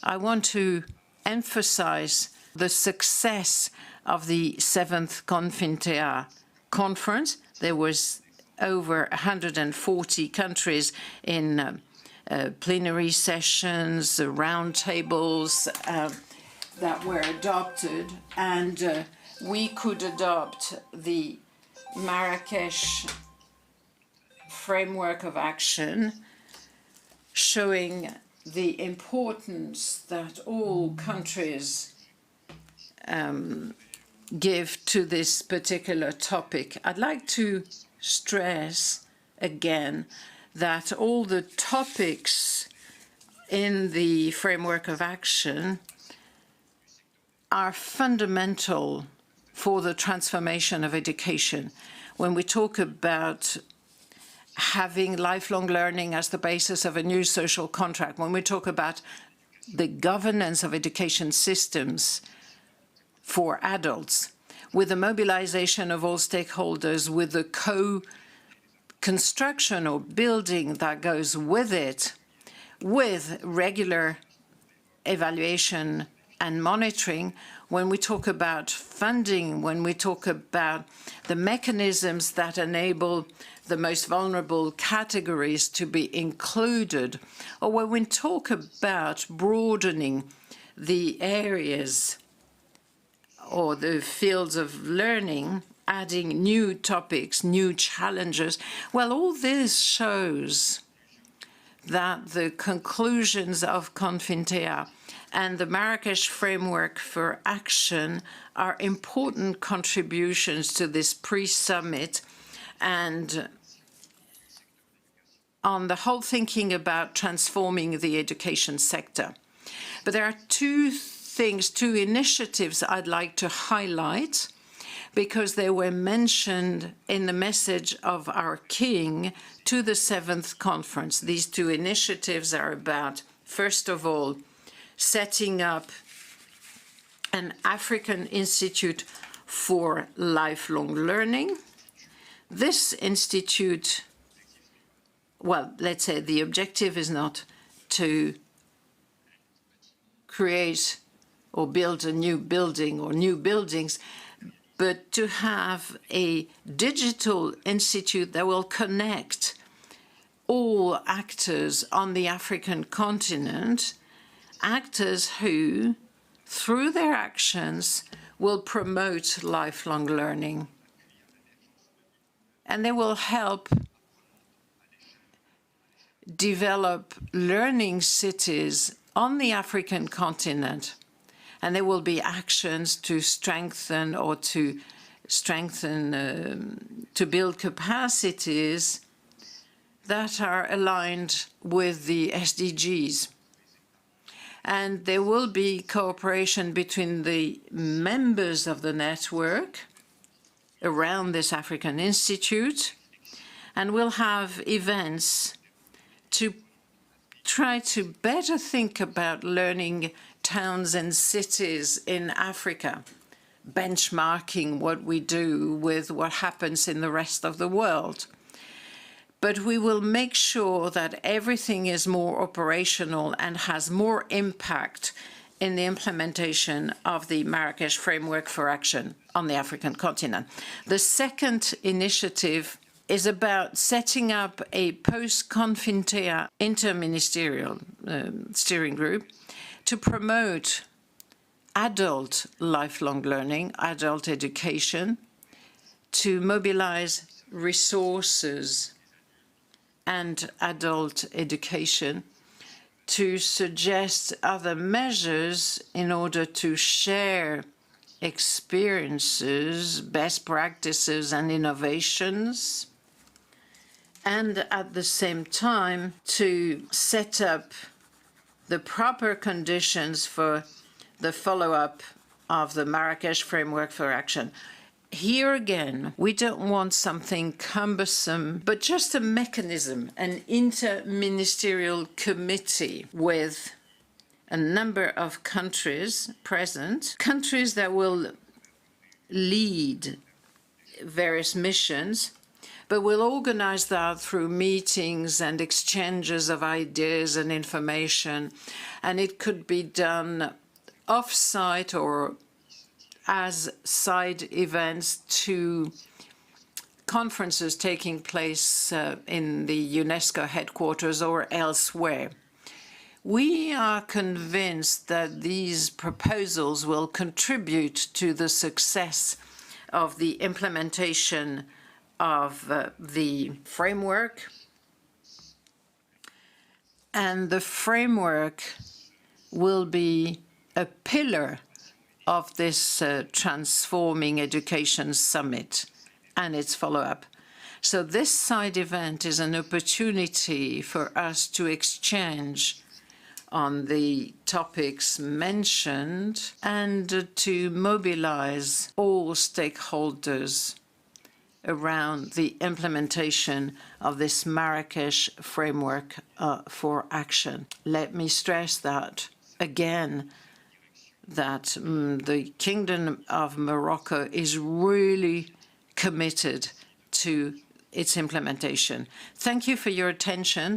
I want to emphasize the success of the 7th Confintea conference. There was over 140 countries in plenary sessions, roundtables that were adopted, and we could adopt the Marrakesh framework of action, showing the importance that all countries give to this particular topic. I'd like to stress again that all the topics in the framework of action are fundamental for the transformation of education. When we talk about having lifelong learning as the basis of a new social contract, when we talk about the governance of education systems for adults, with the mobilization of all stakeholders, with the co-construction or building that goes with it, with regular evaluation and monitoring, when we talk about funding, when we talk about the mechanisms that enable the most vulnerable categories to be included, or when we talk about broadening the areas or the fields of learning, adding new topics, new challenges, well, all this shows that the conclusions of Confintea and the Marrakesh Framework for Action are important contributions to this pre-summit and on the whole thinking about transforming the education sector. But there are two initiatives I'd like to highlight because they were mentioned in the message of our King to the 7th conference. These two initiatives are about, first of all, setting up an African Institute for Lifelong Learning. This institute, well, let's say the objective is not to create or build a new building or new buildings, but to have a digital institute that will connect all actors on the African continent, actors who, through their actions, will promote lifelong learning. And they will help develop learning cities on the African continent. And there will be actions to strengthen or to build capacities that are aligned with the SDGs. And there will be cooperation between the members of the network around this African Institute, and we'll have events to try to better think about learning towns and cities in Africa, benchmarking what we do with what happens in the rest of the world. But we will make sure that everything is more operational and has more impact in the implementation of the Marrakesh Framework for Action on the African continent. The second initiative is about setting up a post-Confintea interministerial steering group to promote adult lifelong learning, adult education, to mobilize resources and adult education, to suggest other measures in order to share experiences, best practices, and innovations, and at the same time to set up the proper conditions for the follow-up of the Marrakesh Framework for Action. Here again, we don't want something cumbersome, but just a mechanism, an interministerial committee with a number of countries present, countries that will lead various missions, but we'll organize that through meetings and exchanges of ideas and information, and it could be done off-site or as side events to conferences taking place in the UNESCO headquarters or elsewhere. We are convinced that these proposals will contribute to the success of the implementation of the framework. And the framework will be a pillar of this Transforming Education Summit and its follow-up. So this side event is an opportunity for us to exchange on the topics mentioned and to mobilize all stakeholders around the implementation of this Marrakesh framework for action. Let me stress that again, that the Kingdom of Morocco is really committed to its implementation. Thank you for your attention.